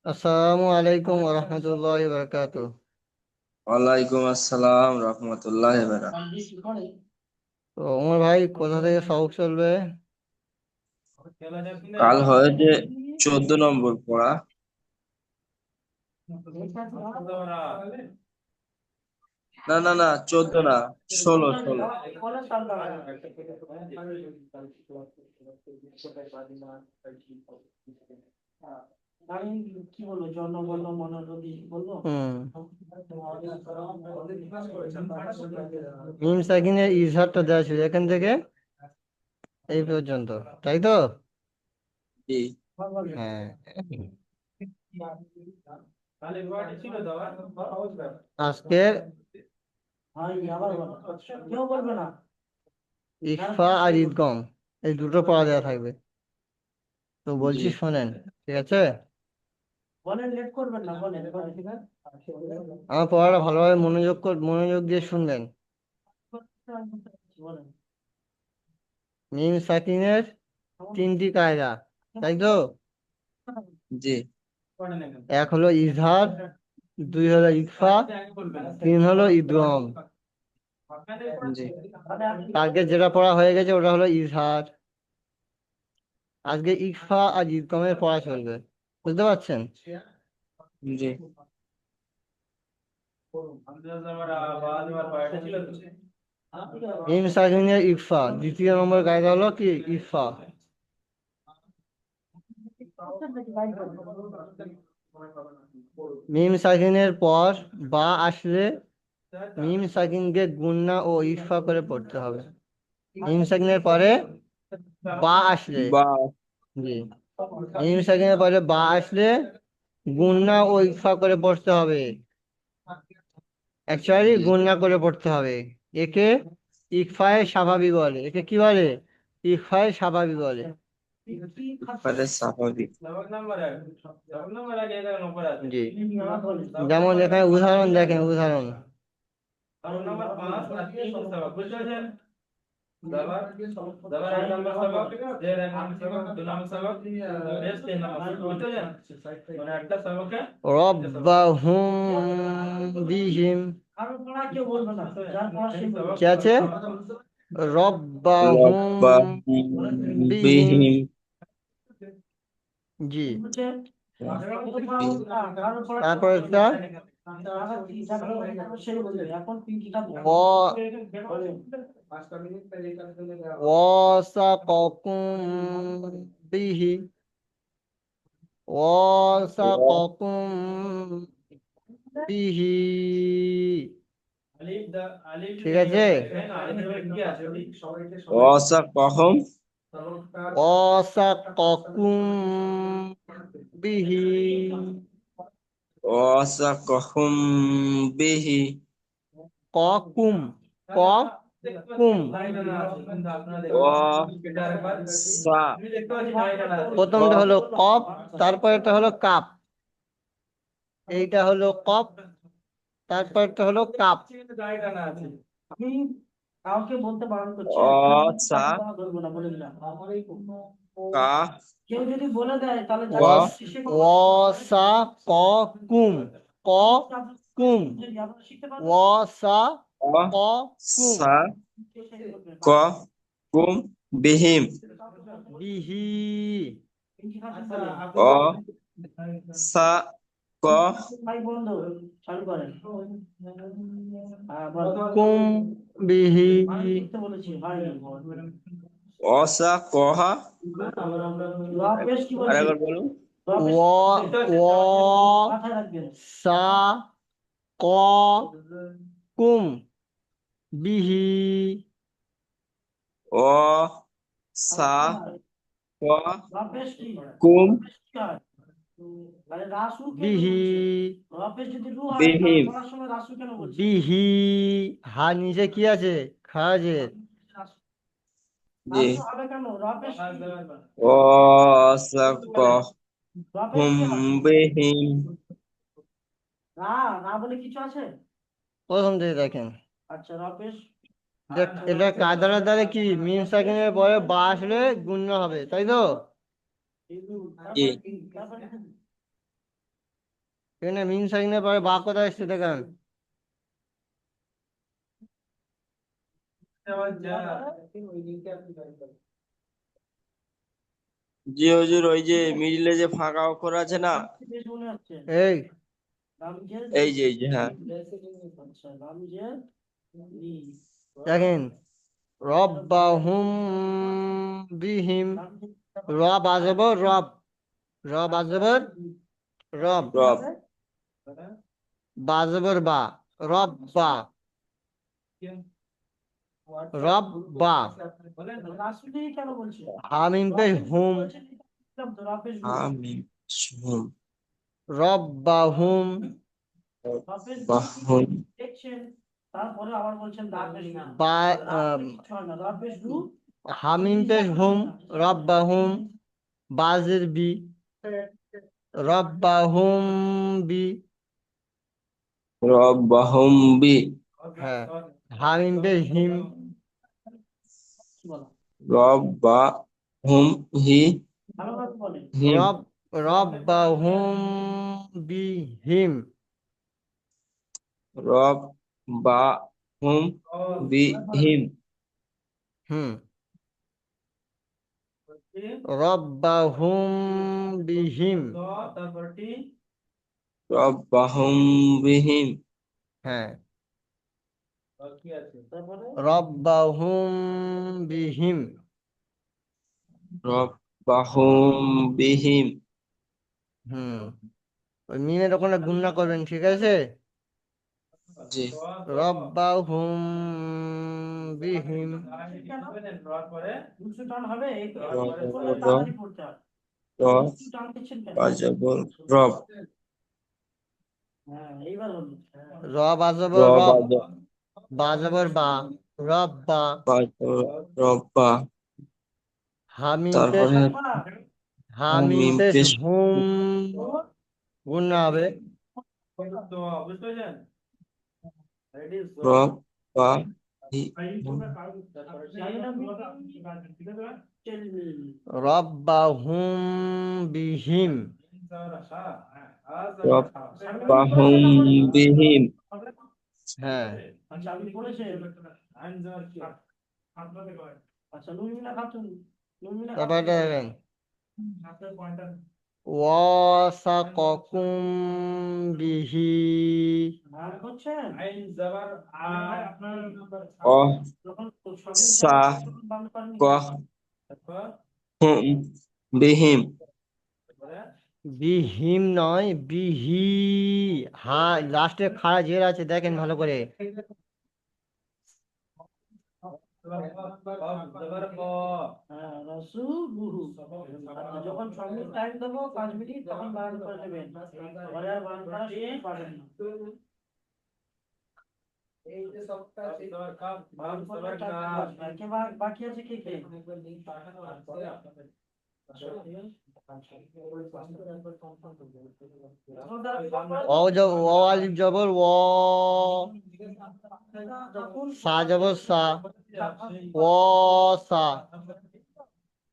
আসসালামু আলাইকুম রহমতুল্লাহ বারকাতু। ওয়ালাইকুম আসসালাম রহমতুল্লাহ বারাকাতুহু। তো ওমর ভাই কোথা থেকে সবক চলবে? কাল হয়েছে 14 নম্বর পড়া। না না না, 14 না, 16 16। আমি কি বলবো, জনগণ মনোযোগী বলবো। মিম সাকিনের ইজহারটা দেওয়া ছিল এখান থেকে এই পর্যন্ত, তাই তো? জি হ্যাঁ। আজকে ইকফা আর ঈদগম এই দুটো পড়া দেওয়া থাকবে। তো জি বলছি শোনেন, ঠিক আছে? আমার পড়াটা ভালোভাবে মনোযোগ দিয়ে শুনবেন। মিম সাকিনের তিনটি কায়দা, তাই তো? জি এক হলো ইজহার, দুই হলো ইকফা, তিন হলো ঈদগম। জি কালকে যেটা পড়া হয়ে গেছে ওটা হলো ইজহার। আজকে ইকফা আর ঈদগমের পড়া চলবে, বুঝতে পারছেন? জি মিম সাকিনের ইকফা, দ্বিতীয় নম্বর কায়দা হলো কি ইকফা। মিম সাকিনের পর বা আসলে মিম সাকিনকে গুণনা ও ইকফা করে পড়তে হবে। মিম সাকিনের পরে বা আসলে, বা জি, মিম সাকিনের পরে বা আসলে গুণনা ও ইকফা করে পড়তে হবে। অ্যাকচুয়ালি জি গুণনা করে পড়তে হবে। একে ইকফায়ে স্বাভাবিক বলে। একে কি বলে? ইকফায়ে স্বাভাবিক বলে। আরে স্বাভাবিক। জি, যেমন এখানে উদাহরণ দেখেন, উদাহরণ। রব্বাহুম বিহিম, কি আছে? রব্বাহুম রব্বাহুম বিহিম, বিহিম জি। রাব্বিহিম। তারপর একটা ও ওয়াসাকাকুম বিহি, ওয়াসাকাকুম বিহি, ঠিক আছে? ওয়াসাকাহুম ওয়াসাকাকুম বিহি, ওয়াসাকাহুম বিহি। কাকুম, কাকুম। ওয়াসা প্রথমটা হলো কফ, তারপরেরটা হলো কাপ। এইটা হলো কফ, তারপরটা হলো কাপ। আমি কাউকে বলতে বারণ করছি, একজন যদি অসা কথা বলা ধরবো না, বলে দিলাম। কা কেউ যদি বলে দেয় তাহলে ক ওয়াসা ক কুম, ক কুম, ওয়াসা ক কুম অসা ক কুম বিহিম। বিহি, অসা ক ভাই বন্ধু চালু করেন। কুম বিহি, বলেছি ভাই। অসা কহা। রাকেশ কি বলছি? আরেকবার বলুন। মাথায় রাখবেন। সা ক কুম বিহি, অসা ক রাকেশ কি? কুম রাকেশ কি হয়? আরে রাসু কে বিহি, রাকেশ যদি রু হয় তাহলে বিহিম। পড়ার সময় রাসু কেন বলছি? বিহি, হা নিচে কি আছে? খাজের। জি রাসু হবে কেন? রাকেশ কি? অসা রাকেশ কহুম কি হয়? বিহিম। না, না বলে কিছু আছে? প্রথম থেকে দেখেন। আচ্ছা রাকেশ, এটা কায়দার দ্বারা কি মিম সাকিনের পরে বা আসলে গুণ্য হবে, তাই তো? কি এখানে মিম সাকিনের পরে বা কোথায় এসছে দেখেন। জি হুজুর, ওই যে মিডিলে যে ফাঁকা অক্ষর আছে না, এই এই যে হ্যাঁ। দেখেন, রব্বাহুম বিহিম, র বাজবর রব, র বাজবর রব, রব বাজবর বা, রব বা, রব বা, হামিম পেশ হুম, আমিন হুম রব্বাহুম, বাহুম বা হামিম পেশ হুম, রব্বাহুম, বাজির বি, রব্বাহুম বি, রব বাহুম বি, হ্যাঁ, হামিম পেশ হিম, রব বাহুম হি হিম, রব রব্বাহুম বিহিম, রব বাহুম বিহিম, হুম, রব্বাহুম বিহিম, রব বাহুম বিহিম, হ্যাঁ, রব্বাহুম বিহিম, রব বাহুম বিহিম। হুম, ওই মিমের ওখানে গুণনা করবেন, ঠিক আছে। জি। রব্বাহুম বিহিম, র র বাজাবর রব, র বাজবর র রব, বাজবর বা, রব্বা, রব্বা, হামিম পেশ, তারপরে হামিম মিম পেশ পেশ হুম, গুণনা হবে রব বা হি হুম, রব্বাহুম বিহিম, রব বাহুম বিহিম, হ্যাঁ, তারপরে দেখেন, ওয়াসাকাকুম বিহি, অ সা ক হুম বিহিম, বিহিম নয় বিহি, হা লাস্টে খাড়া জের আছে, দেখেন ভালো করে। অ আলিফ জবর ও, সা জবর সা, ও সা,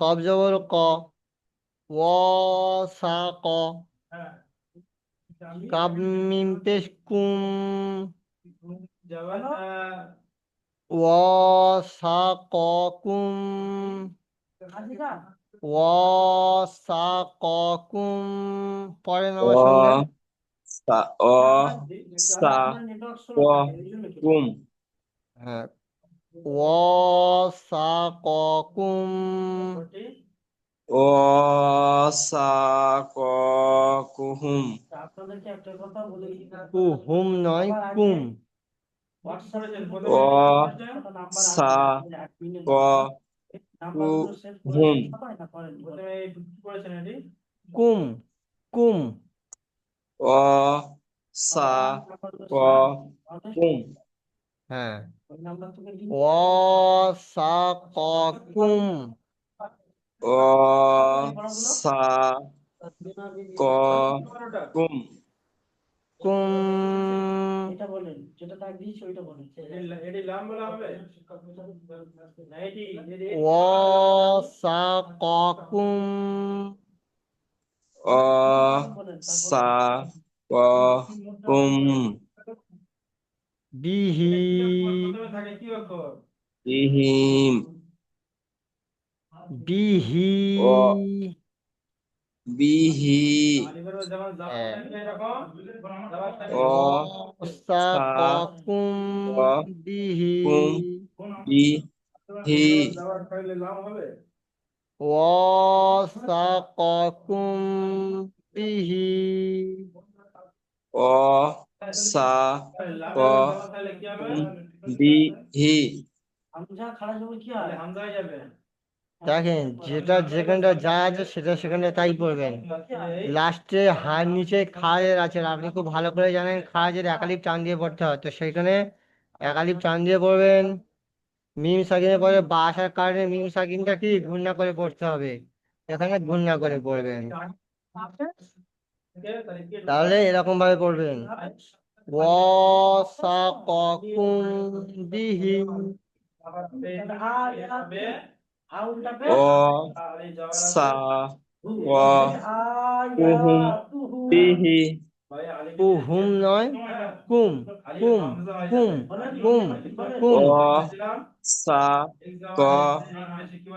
কব জবর ক, ও সা ক, কাব মিম পেশ কুম, ও সা ক কুম, ও সা ক কুম, পড়েন অ আমার সঙ্গে। সা অ সা ক কুম, হ্যাঁ, ও সা ক কুম, অ সা ক কুহুম, কুহুম নয় কুম, অ সা ক কুহুম, কুম, কুম, অ সা ক কুম, হ্যাঁ, ও সা ক কুম, অ সা ক কুম, কুম, ও সা ক কুম, অ সা ক কুম বিহি বিহিম বিহি অ বিহি অ সা সা ক কুম ক বিহি কুম বিহি ও সা ক কুম বিহি অ সা ক কুম বিহি দেখেন যেটা যেখানটা যা আছে সেটা সেখানে তাই পড়বেন। লাস্টে হার নিচে খায়ের আছে, আপনি খুব ভালো করে জানেন খাজের একালিপ টান দিয়ে পড়তে হয়, তো সেখানে একালিপ টান দিয়ে পড়বেন। মিম সাকিনের পরে বা আসার কারণে মিম সাকিনটা কি গুণনা করে পড়তে হবে, এখানে গুণনা করে পড়বেন। তাহলে এরকম ভাবে পড়বেন, ও সা ক কুম বিহি অ সা ক কুহুম বিহি হুম নয়, কুম কুম কুম কুম কুম। অ সা ক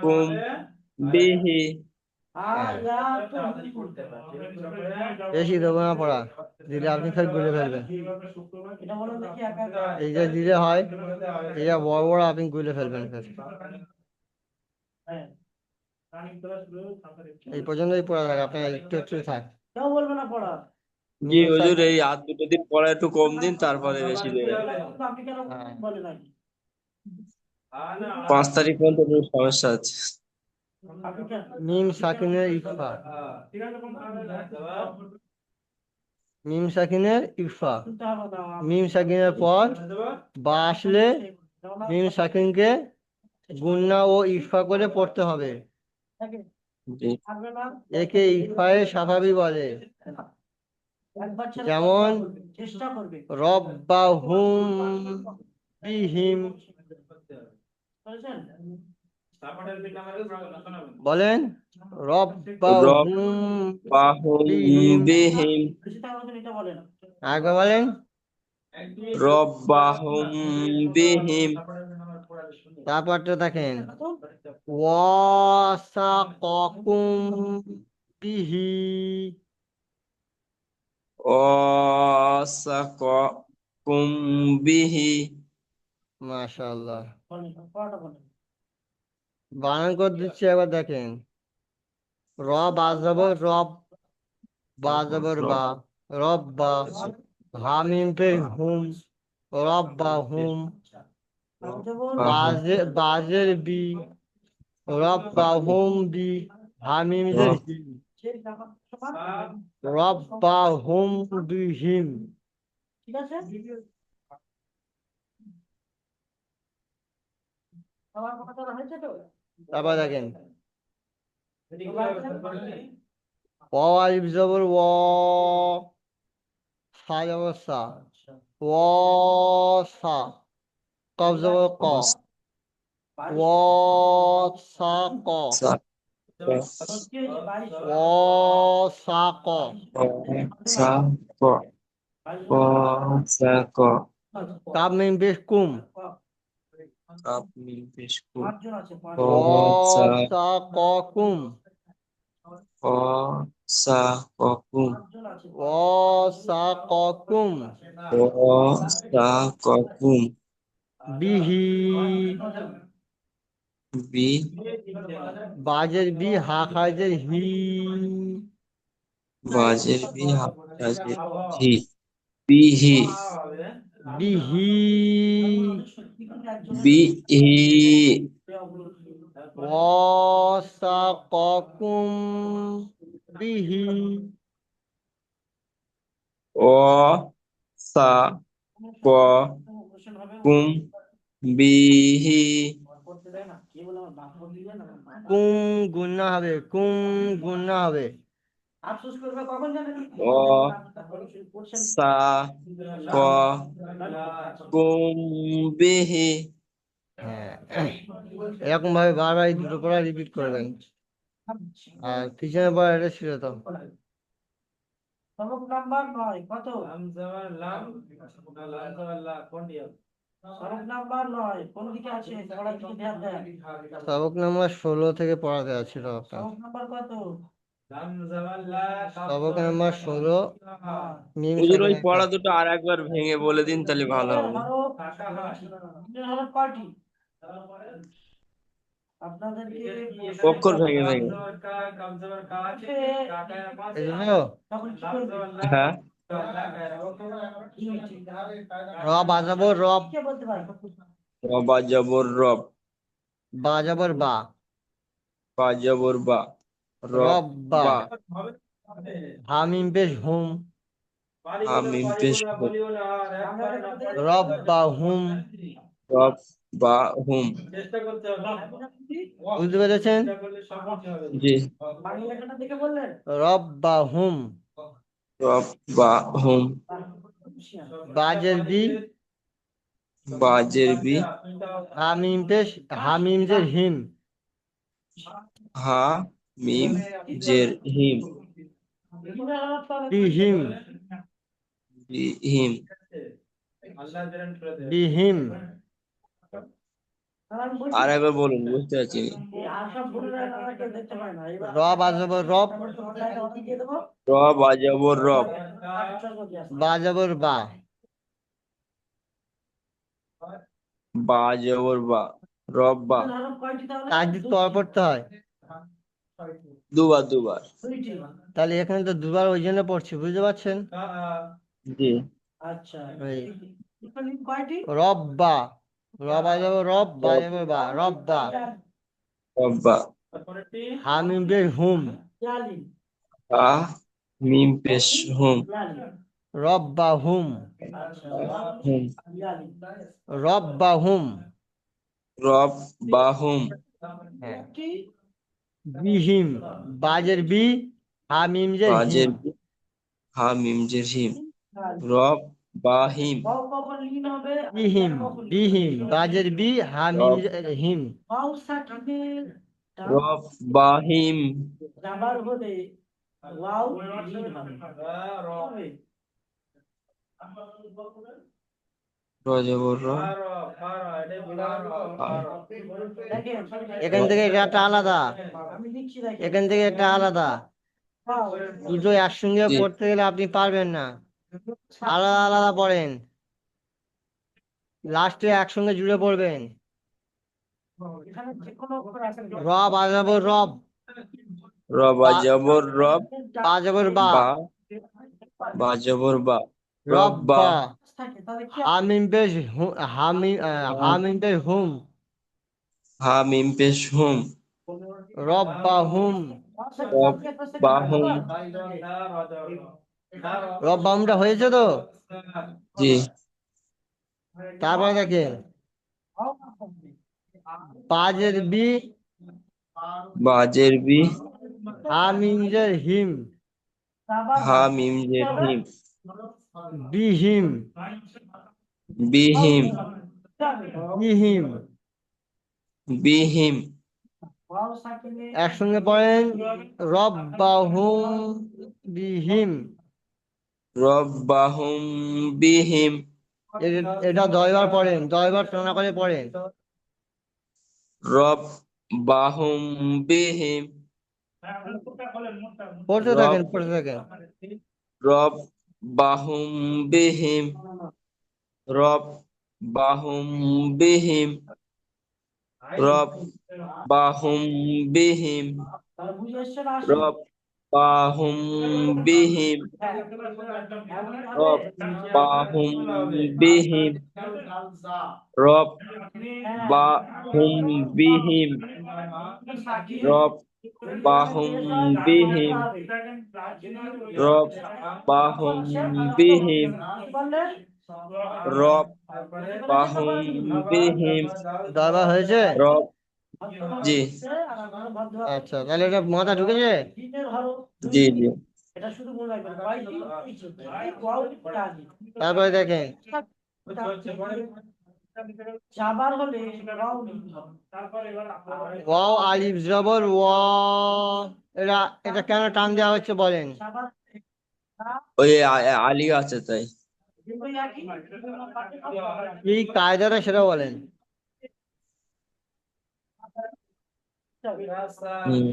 কুম বিহি বেশি দেবো না পড়া, দিলে আপনি ফের গুলে ফেলবেন। এই যে দিলে হয়, এই যে বড় বড় আপনি গুলে ফেলবেন ফের। এই পর্যন্তই পড়া থাকে, আপনার একটু একটু থাক। জি মিম হুজুর, সাকিন, এই আর দুটো দিন পড়া একটু কম দিন, তারপরে বেশি দেবেন। হ্যাঁ। 5 তারিখ পর্যন্ত একটু সমস্যা আছে। মিম সাকিনের ইকফা, মিম সাকিনের ইকফা, মিম সাকিনের পর বা আসলে মিম সাকিনকে গুন্না ও ইকফা করে পড়তে হবে। জি একে ইকফায়ে সাফাবি বলে। যেমন রব্বাহুম বিহিম, বলেন রব রব্বাহুম বাহুম বিহিম, বিহিম আগে বলেন রব্বাহুম বিহিম তারপরটা দেখেন, ওয়াসাকাকুম বিহি, অসাকাকুম বিহি মাশাআল্লাহ। বানান করে দিচ্ছি একবার দেখেন, র বা জবর রব, বা জবর বা, রব বা, হামিম পে হুম, রব বা হুম, বাহুম বাজের বি, রব বা হুম বি, হামিম জের রব হিম, রব বা হুম বি হিম। তারপর দেখেন, ও আলিফ জবর ও, সা জবর সা, ও সা, কফ জবর ক, ও সা ক, ও সা ক, অসাক অসাক কাপ মিম পেশ কুম, কাপ মিম পেশ কুম ও অসাক সা ক কুম, অসাকুম ও সা ক কুম অসাকুম বিহি, বি বাজের বি, হা খাজের হি, বাজের বি হাজের হি বিহি বিহি, বিহি ওয়াসাকাকুম বিহি, অসাকুম বিহি কুম গুণা হবে, কুম গুণা হবে। অসাকুম বিহি হ্যাঁ, এরকম ভাবে বারবার এই দুটো পড়া রিপিট করবেন। আর পিছনে পড়া এটা ছিল তো। সবক নাম্বার 9 কত? সবক নাম্বার 9 কোন দিকে আছে? পড়ার দিকে ধ্যান দেন। সবক নাম্বার 16 থেকে পড়াতে ছিল আপনার। সবক নাম্বার কত? সবক নাম্বার 16 হ্যাঁ। মিম হুজুর ওই সেকেন্ড একটা। পড়া দুটো আর একবার ভেঙে বলে দিন তাহলে ভালো মিমের হবে। হরফ মিমের হরফ কয়টি? আপনাদেরকে অক্ষর ভেঙে ভেঙে। এই জন্য তখন কি করবে? হ্যাঁ। র বাজাবো রব, কে বলতে পারে? রবা জবর রব, বাজাবর বা, বা জবর বা, রব রব বা, বা, হামিম পেশ হুম, হামিম পেশ হুম, রব বা হুম। রব বা হুম। বুঝতে পেরেছেন? জি। বাংলা লেখাটা দেখে বললেন? রব বা হুম, রব বা হুম, বাজের বি, বাজের বি, হামিম পেশ, হামিম জের হিম, হা মিম জের হিম, মিমের হরফ তাহলে বি হিম, বি হিম। বি হিম, তাহলে আমি বলছি আর একবার বলুন, বুঝতে পারছি না। আর সব ভুলে যায় না, কেউ দেখতে পায় না। এবার র বাজাবর রব, তোমার লাইনে অনেক দিয়ে দেবো। র বা জবর রব, বাজাবর বা, বা জবর বা, রব বা। মিমের হরফ কয়টি তাহলে? তাকদিদ পর পড়তে হয়। দুবার দুবার। দুইটি। তাহলে এখানে তো দুবার ওই জন্য পড়ছি, বুঝতে পারছেন? জি। আচ্ছা। ওই স্পেলিং কয়টি? রব বা, র বাজাবো রব, রব বাজাবো বা, রব বা, রব বা, হামিম পেশ হুম, ইয়ালি হা মিম পেশ হুম, ইয়ালি। রব বা হুম, আচ্ছা। হুম, ইয়ালি। রব বা হুম। রব বা হুম, হ্যাঁ, কি? বিহিম, বাজের বি, হামিম জের হিম, বাজের বি, হা মিম জের হিম, ইয়ালি। রব বা হিম, বাউ কখন লিন হবে? বিহিম, বিহিম, বাজের বি, হামিম রব জের হিম, বাউ সাকিনের ডান রব বা হিম, জাবার হলে ওয়াও লিন হবে। র জবর র, দেখেন এখান থেকে এটা একটা আলাদা, আমি লিখছি দেখেন। এখান থেকে একটা আলাদা। বাউ দুটো একসঙ্গে জি। পড়তে গেলে আপনি পারবেন না, আলাদা আলাদা পড়েন, লাস্টে একসঙ্গে জুড়ে পড়বেন। এখানে যে কোনো অক্ষর আছে র বাজাবো রব, র বা বা জবর রব, বাজাবর বা, বা, বা জবর বা, রব রব বা, বা, থাকে তাহলে কি হবে? হামিম পেশ হামিম হা হামিম পেশ হুম, হা মিম পেশ হুম, রব বা হুম। রব বা হুম। রব বা হুমটা হয়েছে তো? জি। তারপরে দেখেন বাজের বি, বাজের বি, হামিম জের হিম, আবার হা মিম জের হিম, বিহিম, বিহিম, বিহিম। বিহিম। একসঙ্গে পড়েন রব বা হুম, বিহিম। রব বা হুম বিহিম, এটা 10বার পড়েন, 10বার টানা করে পড়েন। রব বা হুম বিহিম, পড়তে রব থাকেন, পড়তে থাকেন। রব বা হুম বিহিম, রব বা হুম বিহিম, রব বা হুম বিহিম, বুঝে এসছে না আসেনি? রব বা হুম বিহিম, রব বা হুম বিহিম, রব বা হুম বিহিম, রব বা হুম বিহিম, রব বা হুম বিহিম, রব বা হুম বিহিম, 10বার হয়েছে? রব। জি। আচ্ছা, তাহলে এটা মাথা ঢুকেছে। জি জি। এটা শুধু মনে রাখবেন কয়টি? ওয়াও ইত্যাদি। তারপরে দেখেন জাবার হলে ওয়াও লিখতে হবে। ওয়াও আলিফ জবর ওয়া, এটা এটা কেন টান দেওয়া হচ্ছে বলেন? জাবার ওই আলী আছে তাই। এই কায়দাটা সেটা বলেন। হুম।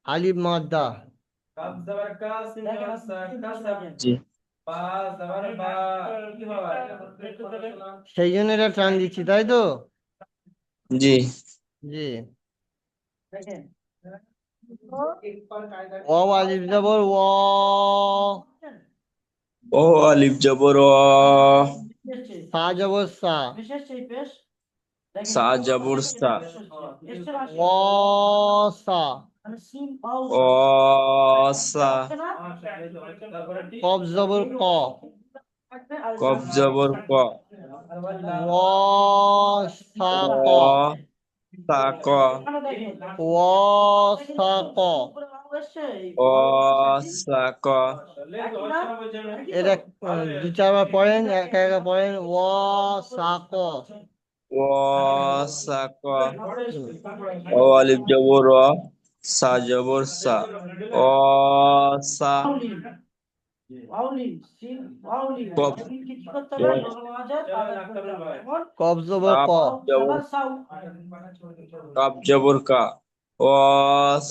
আলিফ মাদ্দা। জি সেই জন্য এটা টান দিচ্ছি, তাই তো? জি। জি। ও আলিফ জবর ও। ও আলিফ জবর অ, সা জবর সা। সা জবর সা, ও সা। অ সা, কফ জবর ক। কফ জবর ক, ও সা ক। অ সা ক, ও সা ক। অ সা ক, এটা দু চারবার পড়েন, একা একা পড়েন। ও সা ক। অ সা ক, ও আলিফ জবর অ, সা জবর সা, অ সা, কফ কফ জবর ক। কাপ জবর, কাপ জবর কা, অ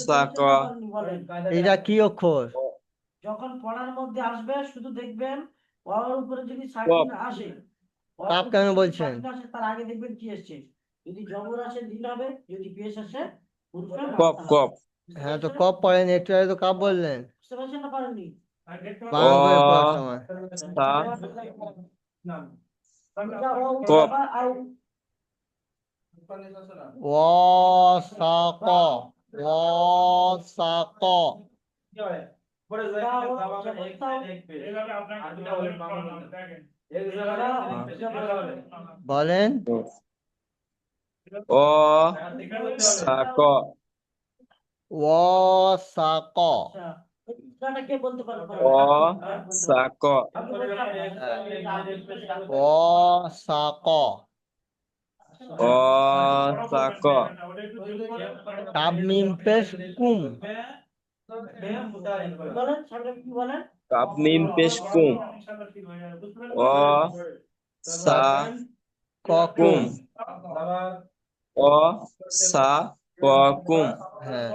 সা ক, এটা কি অক্ষর? যখন পড়ার মধ্যে আসবে শুধু দেখবেন ওর উপরে যদি সাকিন কফ, আসে, কাপ কেন বলছেন? তার আগে দেখবেন কি এসছে। যদি জবর আসে দিল হবে, যদি পেশ আসে পুরুষের কফ, মাথা হবে। কফ, হ্যাঁ, তো কপ পড়েন, একটু আগে তো কাপ বললেন বুঝতে পারছেন না পারেননি? অ বানান করে পড়ার সময়। সা, কফ, ও সা ক। ও সা ক। বলেন। অ সা ক, ও সা ক। কে বলতে পারবো? অ সা ক, ও সা ক। অ সা ক, কাপ মিম পেশ কুম। বলেন সামনে কি বলেন? কাপ মিম পেশ কুম, অ সা ক কুম, কুম। অ সা ক কুম, হ্যাঁ।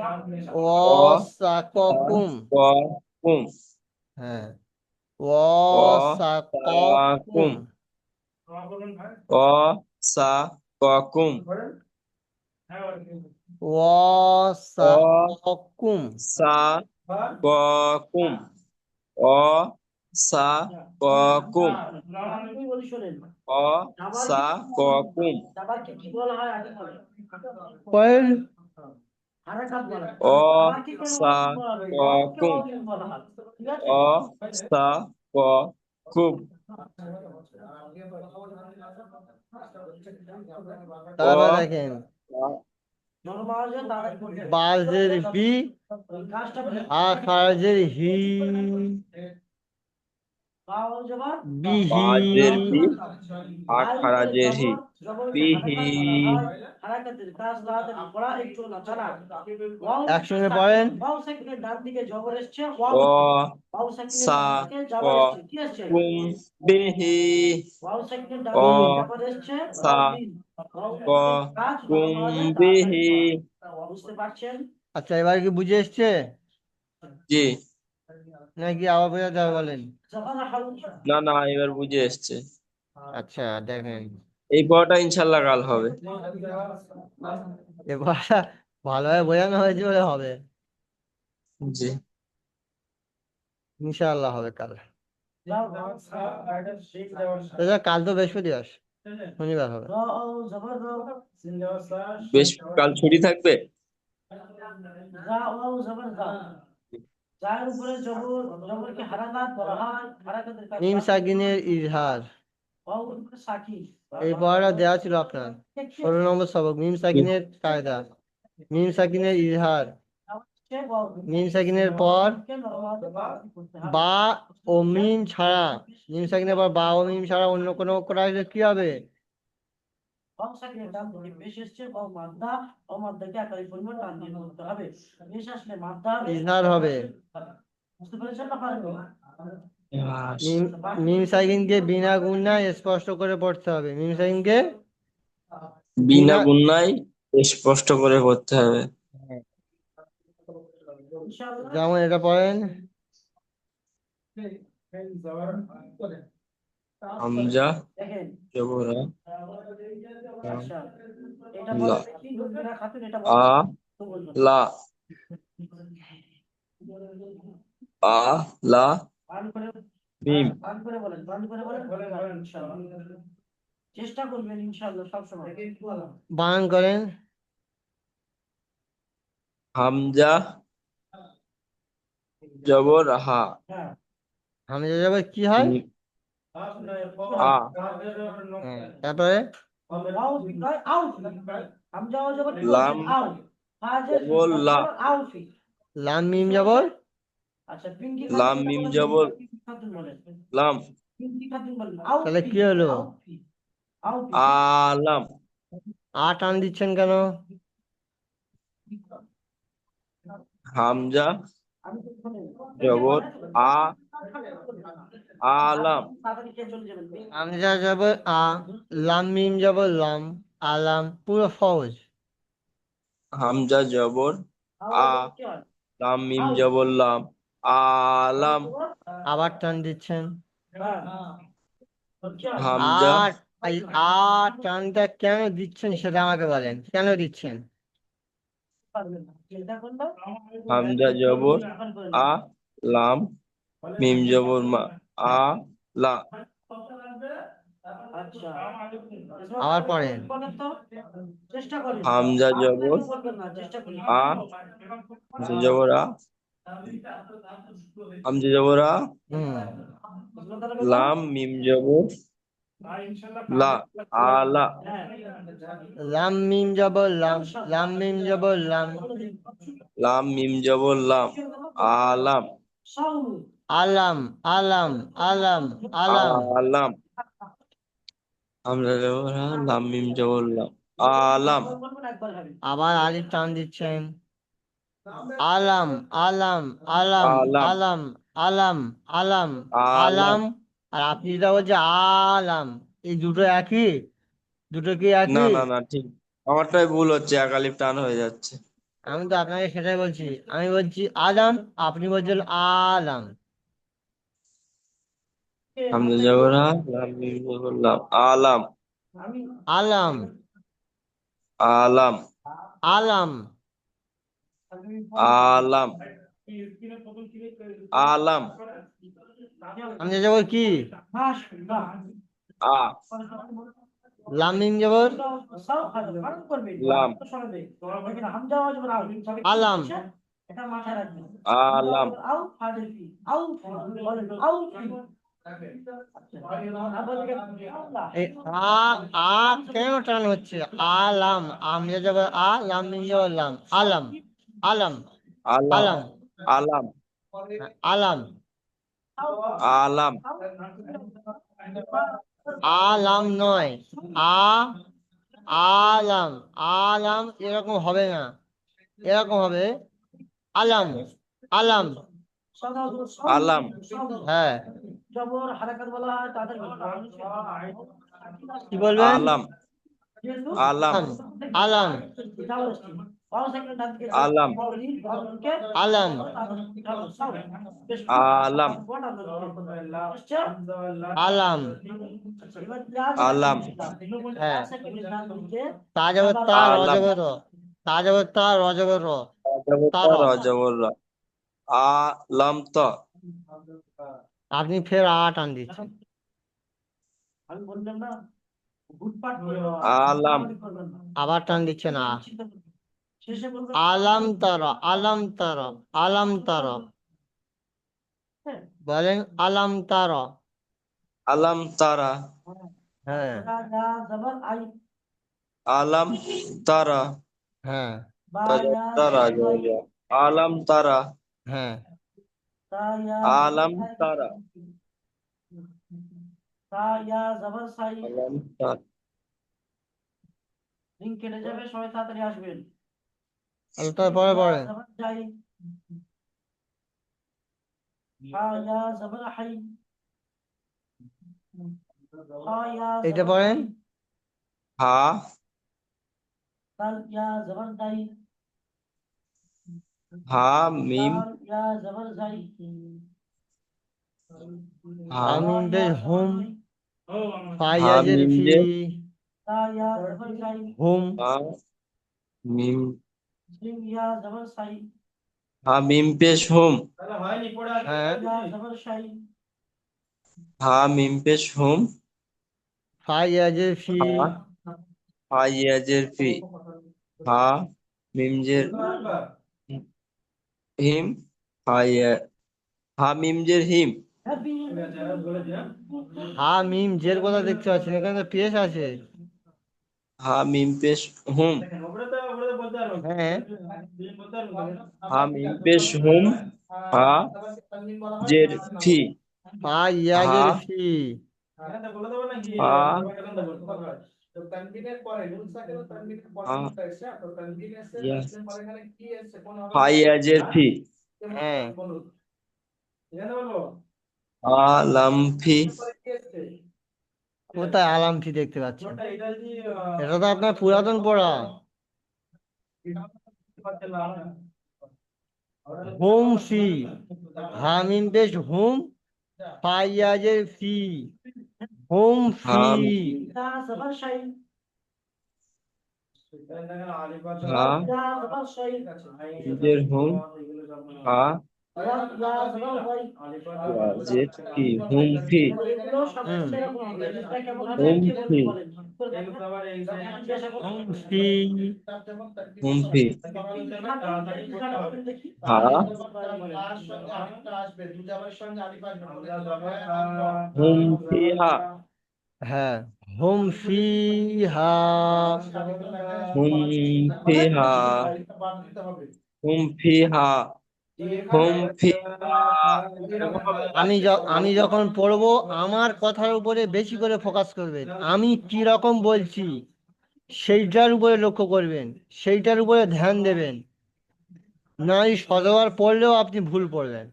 ও অ সা ক সা কুম। ক কুম, হ্যাঁ। ও অ সা ক সা কুম। কুম, অ সা ক কুম, ও সা অ ক কুম। সা ক কুম, অ সা ক কুম, আমি বলি শোনেন, অ সা ক কুম, জাবারকে কি বলা হয় আগে বলেন। পড়েন। হারাকাত বলা হয়। অ জাবারকে কেন সা ওয়াজিব বলা হয়? ক ওয়াজিবকে কুম, ওয়াজিব বলা হয়। ঠিক আছে? অ সা ক কুম, অ তারপর দেখেন, সা জনমানুষে তারাই করবে। বাজের বি ওই কাজটা বলে আর খারাজের হি। বাও জবাব বিহি। বাজের বি আর উপরে আখারাজের হি, জবর, জবরকে বিহি। হারাকাত বলা হয়। হারাকাতের কাজ তাড়াতাড়ি পড়া একটু না ছাড়া। ওয়াও একসঙ্গে পড়েন। ওয়াও সেকেন্ডের ডান দিকে জবর এসছে, ওয়াও অ ওয়াও সেকেন্ডের সা ডান দিকে ক জবর এসছে। কি এসছে? কুম, বিহি। ওয়াও সেকেন্ডের ডান অ দিকে জবর এসছে, সা ওয়াও দিন। ওয়াও ক সেকেন্ডের কাজ কুম, জনমানুষে তাড়াতাড়ি বিহি। পড়া। বুঝতে পারছেন? আচ্ছা, এবার কি বুঝে এসছে জি। নাকি আবার বোঝাতে হবে বলেন? জবান হাল না না, এবার বুঝে এসছে। আচ্ছা দেখেন, এই পড়াটা ইনশাল্লাহ কাল হবে। এবার ভালোভাবে বোঝানো হয়েছে বলে হবে। জি। ইনশাআল্লাহ হবে কাল। আচ্ছা, কাল তো বৃহস্পতিবার, শনিবার হবে। জবর বেশ, কাল ছুটি থাকবে। ওয়াও জবর যার উপরে জবর, জবরকে হারাকাত বলা হয়। হারাকাতের কাজ মিম সাকিনের ইজহার। ওয়াও উপরে সাকিন। এই পড়াটা দেওয়া ছিল আপনার 16 নম্বর সবক, মিম সাকিনের কায়দা। মিম সাকিনের ইজহার। মিম সাকিনের পর বা ও মিম ছাড়া, মিম সাকিনের পর বা ও মিম ছাড়া অন্য কোনো অক্ষর আসলে কি হবে? ওয়াও সাকিনের ডান দিকে পেশ এসছে, ওয়াও মাদ্দা, ওয়াও মাদ্দাকে আকারে পরিমাণ টান দিয়ে বলতে হবে। পেশ আসলে মাদ্দা হবে, ইজহার হবে। বুঝতে পেরেছেন না পারেননি? ঘাস। মিম মিম সাইনকে বিনা গুণায় স্পষ্ট করে পড়তে হবে। মিম সাইনকে বিনা বিনা গুণায় স্পষ্ট করে পড়তে হবে। হ্যাঁ, ইনশাআল্লাহ যেমন এটা পড়েন হামজা দেখেন। জবর আ, লাম, আচ্ছা, এটা লা, বলেন দেখি রুবিনা খাতুন, এটা বলেন আ, তো বলবেন। লা, আ, লা, বান করে, মিম। বান করে বলেন, বান করে বলেন ইনশাআল্লাহ। চেষ্টা করবেন ইনশাআল্লাহ সব সময়। বানান করেন। হামজা জবর হা, হ্যাঁ, হামজা যাবে কি হয়? মিম, আ, হ্যাঁ, তারপরে আউ কয় আউ, হামজা ওয়া জবর কি লাম বলছেন? আউ, হাজের ফি, জবর লা, জবর আউ ফি। লাম মিম যাবর আচ্ছা, পিঙ্কি লাম খাতুন, এটা মিম বলেন দেখি, জবর পিঙ্কি খাতুন বলেন, লাম, পিঙ্কি খাতুন বলেন আউ তাহলে ফি, কি হলো? আউ ফি, আউ ফি। আলাম। আ টান দিচ্ছেন কেন? হামজা আমি তো শুনেন, জবর আ, আলাম। তাড়াতাড়ি কে চলে যাবেন। হামজা যাবর আ, লাম মিম যাবর লাম, আলাম, পুরো সহজ। হামজা জবর আউ আ, জবর কি হয়? লাম মিম আউ, জবর লাম, আউ আলাম। জবর আবার টান দিচ্ছেন। হ্যাঁ, কি হয়? হামজা আর এই আ টানটা কেন দিচ্ছেন সেটা আমাকে বলেন, কেন দিচ্ছেন? পারবেন না, চিন্তা করলে হামজা জবর আ, লাম মিম জবর মা, আ, লা। আচ্ছা, আবার পড়েন। বলেন তো, চেষ্টা করেন, হামজা আপনারা জবর কেউ বলবেন না, চেষ্টা করেন। আ, হামজা জবর আ, হামজা জবর আ, হুম, তাহলে বেগম, লাম মিম জবর লা, আলা। লাম মিম যাবর লাম, লাম মিম যাবর লাম, লাম মিম জবর লাম, আলাম। সাউ, আলাম, আলাম, আলাম, আলাম। আলাম। হামজা জবর আ, লাম মিম জবর লাম, আলাম। একবার বলবেন, একবার হবে। আবার আলিফ টান দিচ্ছেন। আলাম, আলাম, আলাম, আলাম, আলাম, আলাম, আলাম, আলাম। আলাম। আর আপনি যেটা বলছে আলাম, এই দুটো একই? দুটো কি না একই? না না, ঠিক। আমারটাই ভুল হচ্ছে, একালিপ টান হয়ে যাচ্ছে। আমি তো আপনাকে সেটাই বলছি। আমি বলছি আলাম, আপনি বলছেন আলাম। হামজা জবর আ, লাম মিম জবর লাম, আলাম। আমি আলাম, আলাম, আলাম, আলাম, আলাম। আমি যাবো কি? মাশাআল্লাহ। আ, লাম মিম যাবর সাউ খারাপ বারণ করবেন, লাম, তো শোনাবে। দেখেন হামজা ওয়াজ বরাউ, সবাই কি আলাম, বলছে এটা মাথায় রাখবেন। হামজা ওয়াজ আলাম, বরাউ আউ হাজের ফি, আউ ফি বলেন, আউ ফি। আচ্ছা, আবার দেখেন আল্লাহ। এই আ কেন টান হচ্ছে? আলাম, আমি যাবো আ, লাম মিম যাবর লাম, আলাম, আলাম, আলাম, আলাম, আলাম, আলাম, আলাম, আলাম নয়, আ আলাম, আলাম এরকম হবে না, এরকম হবে আলাম, আলাম। সাউ, আলাম, সাউ, হ্যাঁ, জবর হারাকাত বলা হয় তাদের কি বলবেন? আলাম, যেহেতু আলাম, আলাম, আলাম, যাও আসছি বারো সেকেন্ড ডান দিকে আলাম, আলাম, আলাম, আলাম। আলাম, হ্যাঁ, তা যাবে তা, র আলাম। যাবে র, তা যাবে তা, র যাবে র, তার। র জবর রা, আলাম ত। আপনি ফের আ টান দিচ্ছেন। আমি বললাম না, ঘুটপাট আলাম, করবেন না। আবার টান দিচ্ছেন আ। শেষে বলবেন আলাম তার, আলাম তার, আলাম তার। হ্যাঁ, বলেন আলাম তার। আলাম তারা, হ্যাঁ, জবর আই, আলাম তারা, হ্যাঁ, বায়া তারা জবর আই, আলাম তারা, হ্যাঁ, তায়া জবর আলাম আই, তারা, তায়া জবর সাই। আলাম তারা। লিঙ্ক কেটে যাবে, সবাই তাড়াতাড়ি আসবেন। তারপরে ইয়া পড়েন। জবর যাই, হা ইয়া জবর হাই, হা ইয়া এটা জবর পড়েন। হাই, হা দাল ইয়া জবর দাই, হা মিম দাল ইয়া জবর জাই, হা হামিম হা ইয়া পেশ জবর হুম, হাই, হা ফাইয়াজের মিম ফি, যে দা ইয়া জবর জাই, হুম, হা মিম জিম ইয়া জবর সাই, হা মিম পেশ হুম হ্যাঁ, ইয়া জবর শাই, হা মিম পেশ হুম ফাইয়াজের ফি, হা হা ইয়াজের ফি হা মিম জের হিম হা ইয়া হা মিম জের হিম হ্যাপি, হামিম জের কথা দেখতে পাচ্ছেন, এখানে তো পেশ আছে। হা মিম পেশ হুম হ্যাঁ, হা মিম পেশ হুম হা জের ফি হা ফাইয়াজের ফি, হা হা ইয়া হা ইয়াজের ফি হ্যাঁ, হা লাম ফি কোথায় আলাম ফি দেখতে পাচ্ছেন? এটা তো আপনার পুরাতন পড়া। হুম ফি, হামিম পেশ হুম, ফাইয়াজের ফি, হুম হা ফি, ইয়া জবর শাই, হা ইয়া জবর শাই, নিজের হুম হা ইয়া জবর ভাই, ইয়াজের ফি হুম ফি এগুলো সব হুম, এরকম হবে। এটা কেমন হবে হুম কে ফি বলতে বলেন? করে দেখেন। জিজ্ঞাসা করুন। হুম ফি, হুম ফি দেখি। হা হুম ফি হা হ্যাঁ, হুম ফি হা, হুম ফি হা হুম ফি হা হুম ফি হা এরকম হবে না? আমি যখন পড়বো আমার কথার উপরে বেশি করে ফোকাস করবেন, আমি কি রকম বলছি সেইটার উপরে লক্ষ্য করবেন, সেইটার উপরে ধ্যান দেবেন। নয় শতবার পড়লেও আপনি ভুল পড়বেন।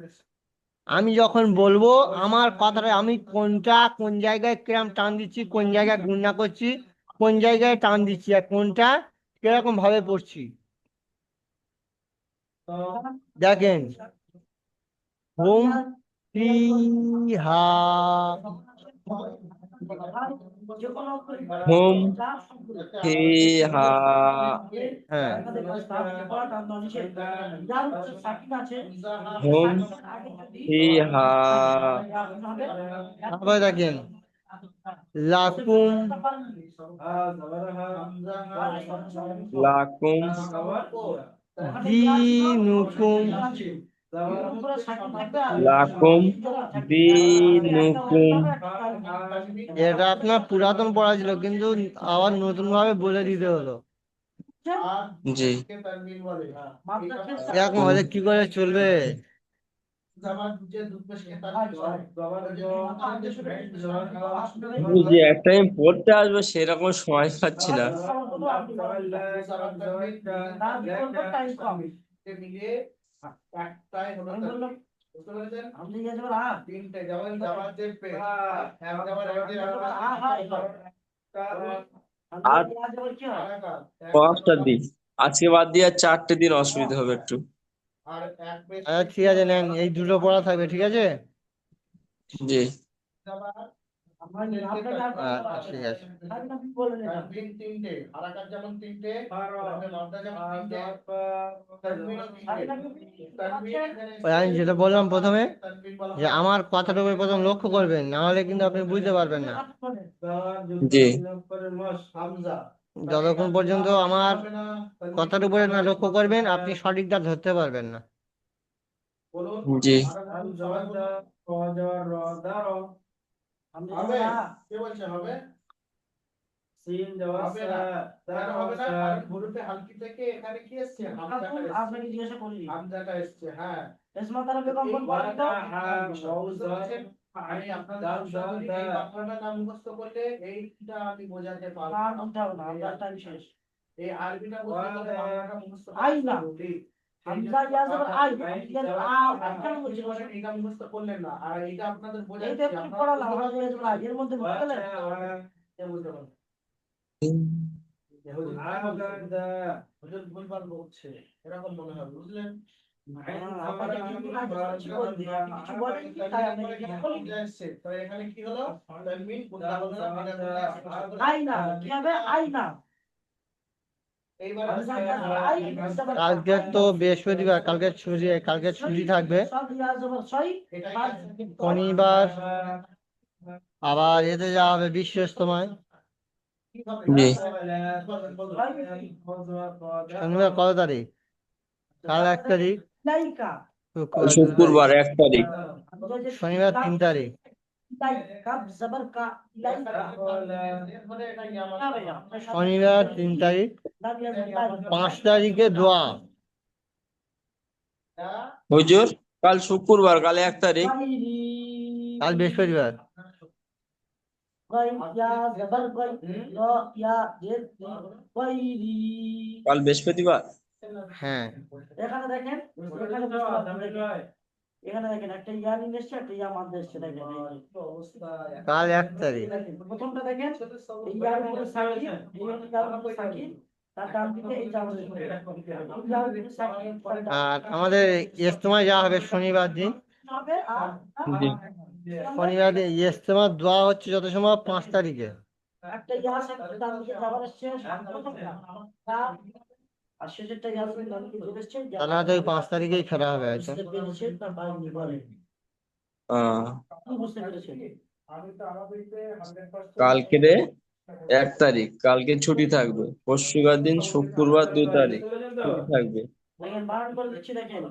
আমি যখন বলবো আমার কথাটা আমি কোনটা কোন জায়গায় কিরম টান দিচ্ছি, কোন জায়গায় গুণনা করছি, কোন জায়গায় টান দিচ্ছি, আর কোনটা কিরকম ভাবে পড়ছি দেখেন। হুম ফিহা, হুম ফি হা হ্যাঁ, হুম ফি হা তারপরে দেখেন লাকুম লাকুম দিনুকুম, লাকুম দিনুকুম এটা আপনার পুরাতন পড়া ছিল কিন্তু আবার নতুন ভাবে বলে দিতে হলো। জি এরকম হলে কি করে চলবে? যে একটা আমি পড়তে আসবো সেরকম সময় পাচ্ছি না আর পাঁচটা দিন আজকে বাদ দিয়ে আর 4টে দিন অসুবিধা হবে একটু আচ্ছা ঠিক আছে, নেন এই দুটো পড়া থাকবে, ঠিক আছে। জি আচ্ছা ঠিক আছে। ওই আমি যেটা বললাম প্রথমে, যে আমার কথার উপরে প্রথম লক্ষ্য করবেন, না হলে কিন্তু আপনি বুঝতে পারবেন না। জি যতক্ষণ পর্যন্ত আমার কথার উপরে না লক্ষ্য করবেন আপনি সঠিকটা ধরতে পারবেন না। জি আপনাকে জিজ্ঞাসা করি এসমা তারা বেগম কোন পড়েন তো? আর বুঝতে হবে না, আপনার টাইম শেষ। আই না হামজা ইয়া জবর আই কেন কেন বলছি এটা মুখস্থ করলেন না আর এটা আপনাদের এই তো একটু পড়ালাম হামজা ইয়া জবর আই এর মধ্যে বুঝতে পারলেন বুঝতে পারলাম হুজুর ভুলভাল বলছে এরকম মনে হয় বুঝলেন আপনাকে কিন্তু আগে কিছু বলতে আপনি কিছু বলেন কি তাই আমি জিজ্ঞেস করি তো এখানে কি হলো মিন আই না কি হবে আই না এইবার হামজা ইয়া জবর আই জবর কালকে তো বৃহস্পতিবার, কালকে ছুটি থাকবে। সব ইয়া জবর সই শনিবার আবার এতে যাওয়া হবে বিশ্ব ইজতেমায়। জি শনিবার কত তারিখ? কাল 1 তারিখ, লাইকা শুক্রবার 1 তারিখ শনিবার 3 তারিখ। কাব জবর কা লাইকা শনিবার 3 তারিখ। 5 তারিখে দোয়া। হুজুর কাল শুক্রবার, কাল 1 তারিখ। কাল বৃহস্পতিবার। কাল বৃহস্পতিবার। হ্যাঁ, এখানে দেখেন এখানে বুঝতে পারছেন, দেখেন। এখানে দেখেন একটা ইয়া নিয়ে এসছে একটা ইয়া মাঝে এসছে দেখেন এই যে। কাল 1 তারিখ। দেখেন, প্রথমটা দেখেন এই ইয়ার উপরে সাকিন এই ইয়ার উপরে সাকিন তার ডান দিকে এই যাওয়া হবে এই ইয়ার উপরে সাকিন তার ডান আর আমাদের ইজতেমায় যাওয়া হবে শনিবার দিন। দিকে হবে আর জি শনিবার দিন ইজতেমার দোয়া হচ্ছে যত সময় 5 তারিখে। একটা ইয়া আছে ডান দিকে যাওয়ার আসছে প্রথমটা তার আর শেষেরটা ইয়া আছে ডান দিকে চলে এসছে তাহলে হয়তো ওই 5 তারিখেই ফেরা হবে হয়তো। বুঝতে পেরেছেন না পারেননি বলেন কি বুঝতে পেরেছেন কালকে রে 1 তারিখ, কালকে ছুটি থাকবে। পরশুবার দিন শুক্রবার 2 তারিখ ছুটি থাকবে। দেখেন বারণ করে দিচ্ছি দেখেন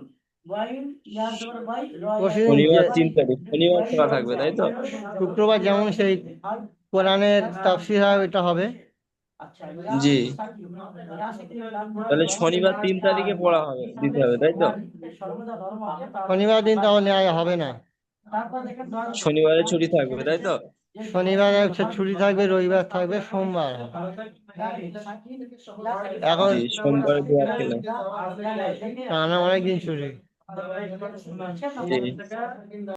ওয়াইন ইয়া জবর ওয়াই রয় পরশুদিন শনিবার যে- 3 তারিখ, শনিবার খোলা থাকবে তাই তো? শুক্রবার যেমন সেই কোরআনের তাফসীর হয় ওইটা হবে। আচ্ছা জি তাহলে শনিবার 3 তারিখে পড়া হবে, দিতে হবে তাই তো? শনিবার দিন তাহলে নেওয়া হবে না। তারপর দেখেন শনিবারে ছুটি থাকবে তাই তো? শনিবার হচ্ছে ছুটি থাকবে, রবিবার থাকবে, সোমবার হবে। এখন জি সোমবারে দোয়া খেলাম। টানা অনেকদিন ছুটি। জি